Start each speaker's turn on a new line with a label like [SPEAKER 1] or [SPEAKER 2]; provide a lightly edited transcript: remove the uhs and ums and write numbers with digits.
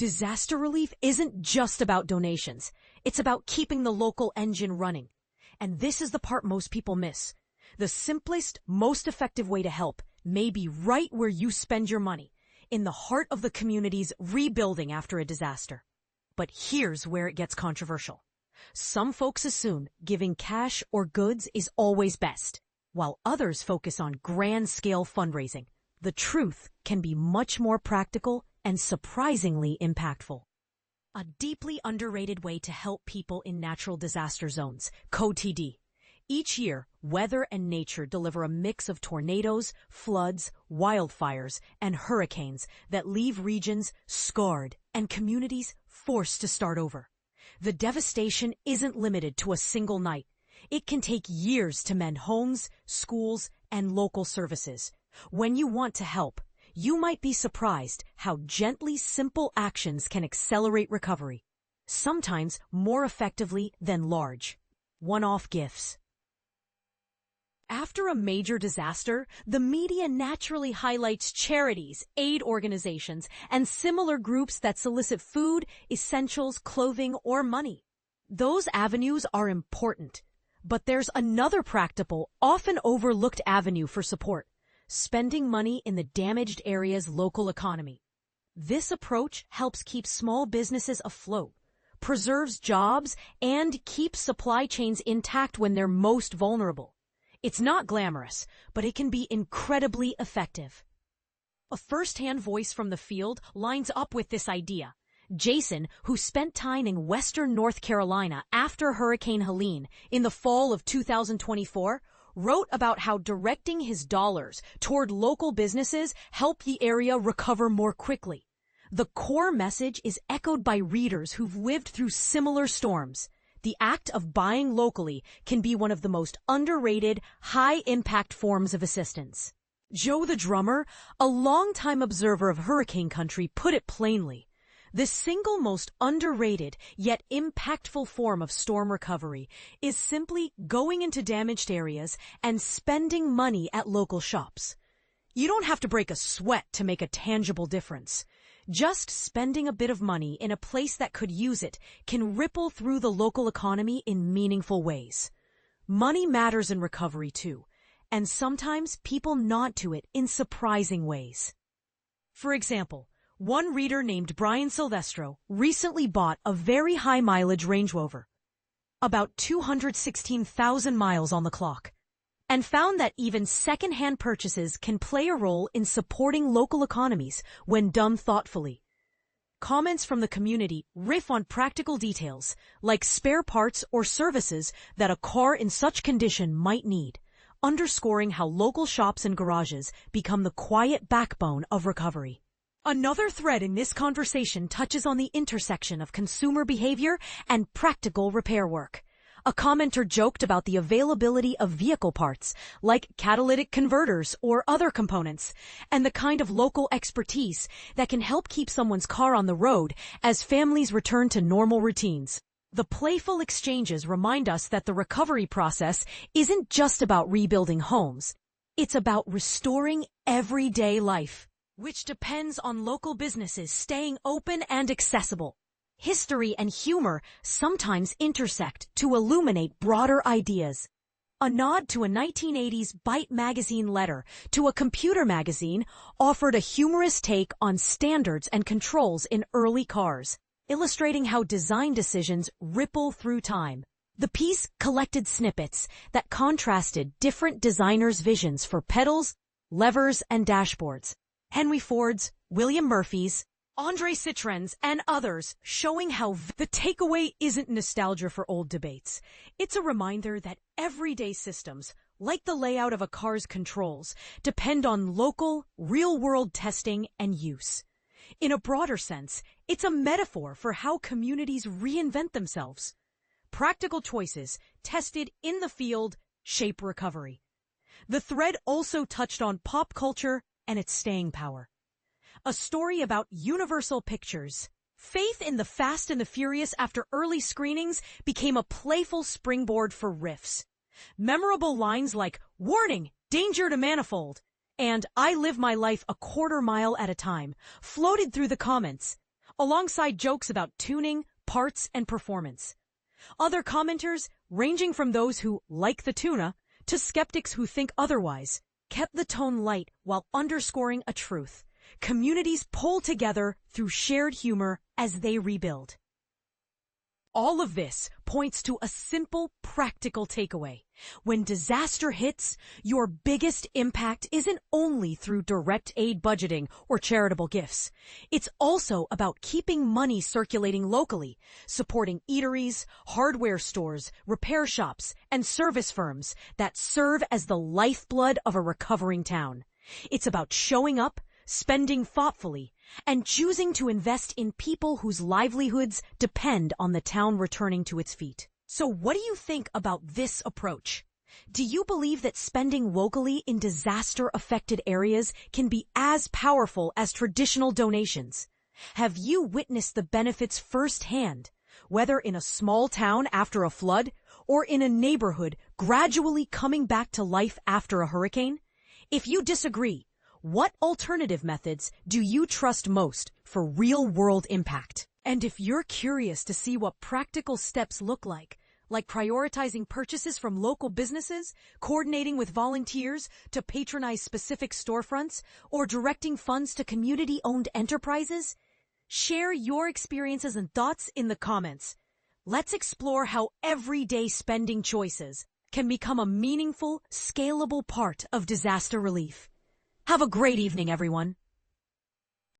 [SPEAKER 1] Disaster relief isn't just about donations. It's about keeping the local engine running. And this is the part most people miss. The simplest, most effective way to help may be right where you spend your money, in the heart of the community's rebuilding after a disaster. But here's where it gets controversial. Some folks assume giving cash or goods is always best, while others focus on grand-scale fundraising. The truth can be much more practical and surprisingly impactful. A deeply underrated way to help people in natural disaster zones, Code TD. Each year, weather and nature deliver a mix of tornadoes, floods, wildfires, and hurricanes that leave regions scarred and communities forced to start over. The devastation isn't limited to a single night. It can take years to mend homes, schools, and local services. When you want to help, you might be surprised how gently simple actions can accelerate recovery, sometimes more effectively than large, one-off gifts. After a major disaster, the media naturally highlights charities, aid organizations, and similar groups that solicit food, essentials, clothing, or money. Those avenues are important, but there's another practical, often overlooked avenue for support: spending money in the damaged area's local economy. This approach helps keep small businesses afloat, preserves jobs, and keeps supply chains intact when they're most vulnerable. It's not glamorous, but it can be incredibly effective. A first-hand voice from the field lines up with this idea. Jason, who spent time in western North Carolina after Hurricane Helene in the fall of 2024, wrote about how directing his dollars toward local businesses helped the area recover more quickly. The core message is echoed by readers who've lived through similar storms. The act of buying locally can be one of the most underrated, high-impact forms of assistance. Joe the drummer, a longtime observer of hurricane country, put it plainly. The single most underrated yet impactful form of storm recovery is simply going into damaged areas and spending money at local shops. You don't have to break a sweat to make a tangible difference. Just spending a bit of money in a place that could use it can ripple through the local economy in meaningful ways. Money matters in recovery too, and sometimes people nod to it in surprising ways. For example, one reader named Brian Silvestro recently bought a very high-mileage Range Rover, about 216,000 miles on the clock, and found that even second-hand purchases can play a role in supporting local economies when done thoughtfully. Comments from the community riff on practical details, like spare parts or services that a car in such condition might need, underscoring how local shops and garages become the quiet backbone of recovery. Another thread in this conversation touches on the intersection of consumer behavior and practical repair work. A commenter joked about the availability of vehicle parts, like catalytic converters or other components, and the kind of local expertise that can help keep someone's car on the road as families return to normal routines. The playful exchanges remind us that the recovery process isn't just about rebuilding homes. It's about restoring everyday life, which depends on local businesses staying open and accessible. History and humor sometimes intersect to illuminate broader ideas. A nod to a 1980s Byte magazine letter to a computer magazine offered a humorous take on standards and controls in early cars, illustrating how design decisions ripple through time. The piece collected snippets that contrasted different designers' visions for pedals, levers, and dashboards. Henry Ford's, William Murphy's, André Citroën's, and others, showing how the takeaway isn't nostalgia for old debates. It's a reminder that everyday systems, like the layout of a car's controls, depend on local, real-world testing and use. In a broader sense, it's a metaphor for how communities reinvent themselves. Practical choices, tested in the field, shape recovery. The thread also touched on pop culture and its staying power. A story about Universal Pictures. Faith in the Fast and the Furious after early screenings became a playful springboard for riffs. Memorable lines like, "Warning, danger to manifold," and "I live my life a quarter mile at a time," floated through the comments. alongside jokes about tuning, parts, and performance. Other commenters, ranging from those who like the tuna to skeptics who think otherwise, kept the tone light while underscoring a truth. Communities pull together through shared humor as they rebuild. All of this points to a simple, practical takeaway. When disaster hits, your biggest impact isn't only through direct aid budgeting or charitable gifts. It's also about keeping money circulating locally, supporting eateries, hardware stores, repair shops, and service firms that serve as the lifeblood of a recovering town. It's about showing up, spending thoughtfully, and choosing to invest in people whose livelihoods depend on the town returning to its feet. So what do you think about this approach? Do you believe that spending locally in disaster-affected areas can be as powerful as traditional donations? Have you witnessed the benefits firsthand, whether in a small town after a flood or in a neighborhood gradually coming back to life after a hurricane? If you disagree, what alternative methods do you trust most for real-world impact? And if you're curious to see what practical steps look like prioritizing purchases from local businesses, coordinating with volunteers to patronize specific storefronts, or directing funds to community-owned enterprises, share your experiences and thoughts in the comments. Let's explore how everyday spending choices can become a meaningful, scalable part of disaster relief. Have a great evening, everyone.